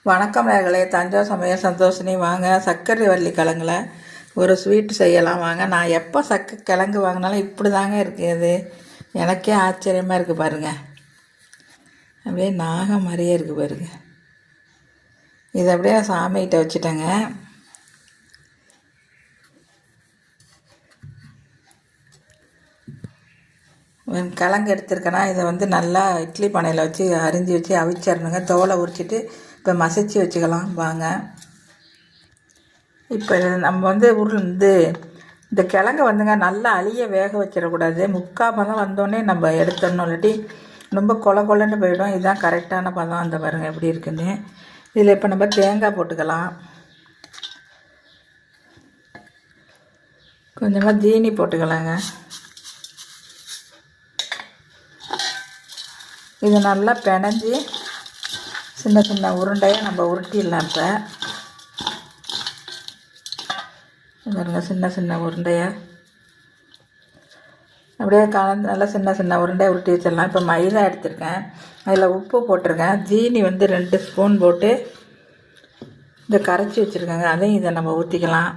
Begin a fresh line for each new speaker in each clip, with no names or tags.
வணக்கம் நேயர்களே, தஞ்சாவூர் சமையல் சந்தோஷினி. வாங்க, சர்க்கரை வள்ளி கிழங்குல ஒரு ஸ்வீட் செய்யலாம் வாங்க. நான் எப்போ கிழங்கு வாங்கினாலும் இப்படி தாங்க இருக்குது. எனக்கே ஆச்சரியமாக இருக்குது பாருங்கள். அப்படியே நாகம் மாதிரியே இருக்குது பாருங்கள். இதை அப்படியே சாமிகிட்ட வச்சுட்டேங்க. கிழங்கு எடுத்துருக்கேன்னா இதை நல்லா இட்லி பானையில் வச்சு அரிஞ்சு வச்சு அவிச்சிடணுங்க. தோலை உரிச்சிட்டு இப்போ மசிச்சு வச்சுக்கலாம் வாங்க. இப்போ நம்ம இந்த கிழங்கு நல்லா அழிய வேக வச்சிடக்கூடாது. முக்கால் பதம் வந்தோடனே நம்ம எடுத்துடணும், இல்லாட்டி ரொம்ப கொலன்னு போயிடும். இதுதான் கரெக்டான பதம். அந்த பாருங்கள் எப்படி இருக்குன்னு. இதில் இப்போ நம்ம தேங்காய் போட்டுக்கலாம். கொஞ்சமாக ஜீனி போட்டுக்கலாங்க. இது நல்லா பிணைஞ்சி சின்ன சின்ன உருண்டையாக நம்ம உருட்டிடலாம். இப்போ பாருங்கள், சின்ன சின்ன உருண்டையாக அப்படியே கலந்து நல்லா சின்ன சின்ன உருண்டையாக உருட்டி வச்சிடலாம். இப்போ மைதா எடுத்துருக்கேன், அதில் உப்பு போட்டிருக்கேன், ஜீனி 2 ஸ்பூன் போட்டு இதை கரைச்சி வச்சுருக்கேங்க. அதையும் இதை நம்ம ஊற்றிக்கலாம்.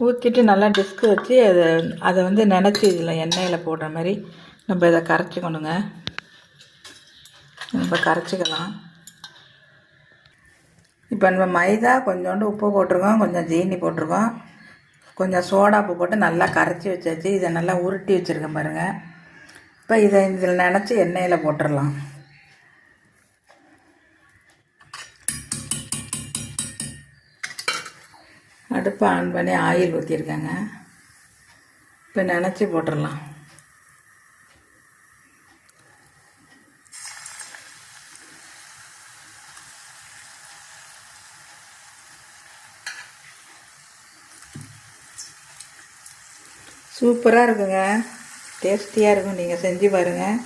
ஊற்றிட்டு நல்லா டிஸ்க்கு வச்சு அதை நினச்சி இதில் எண்ணெயில் போடுற மாதிரி நம்ம இதை கரைச்சிக்கணுங்க. நம்ம கரைச்சிக்கலாம். இப்போ நம்ம மைதா கொஞ்சோண்டு உப்பு போட்டிருக்கோம், கொஞ்சம் ஜீனி போட்டிருக்கோம், கொஞ்சம் சோடாப்பு போட்டு நல்லா கரைச்சி வச்சாச்சு. இதை நல்லா உருட்டி வச்சுருக்கேன் பாருங்கள். இப்போ இதை இதில் நினச்சி எண்ணெயில் போட்டுடலாம். அடுப்பை ஆன் பண்ணி ஆயில் ஊற்றிருக்கேங்க. இப்போ நினச்சி போட்டுடலாம். சூப்பராக இருக்குங்க, டேஸ்டியாக இருக்கும். நீங்கள் செஞ்சு பாருங்கள்.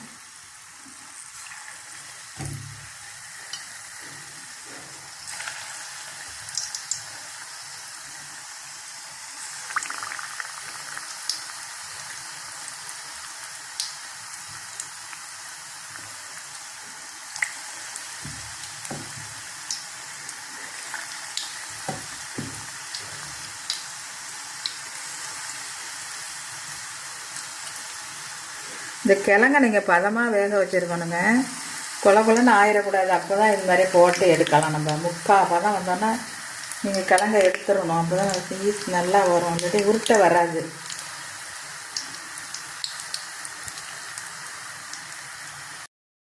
இந்த கிழங்க நீங்கள் பதமாக வேக வச்சுருக்கணுங்க. கொலன்னு ஆயிடக்கூடாது. அப்போ தான் இது மாதிரி போட்டு எடுக்கலாம். நம்ம முக்கால் பதம் வந்தோன்னா நீங்கள் கிழங்க எடுத்துடணும். அப்போ தான் பீஸ் நல்லா வரும், இல்லாட்டி உருட்டை வராது.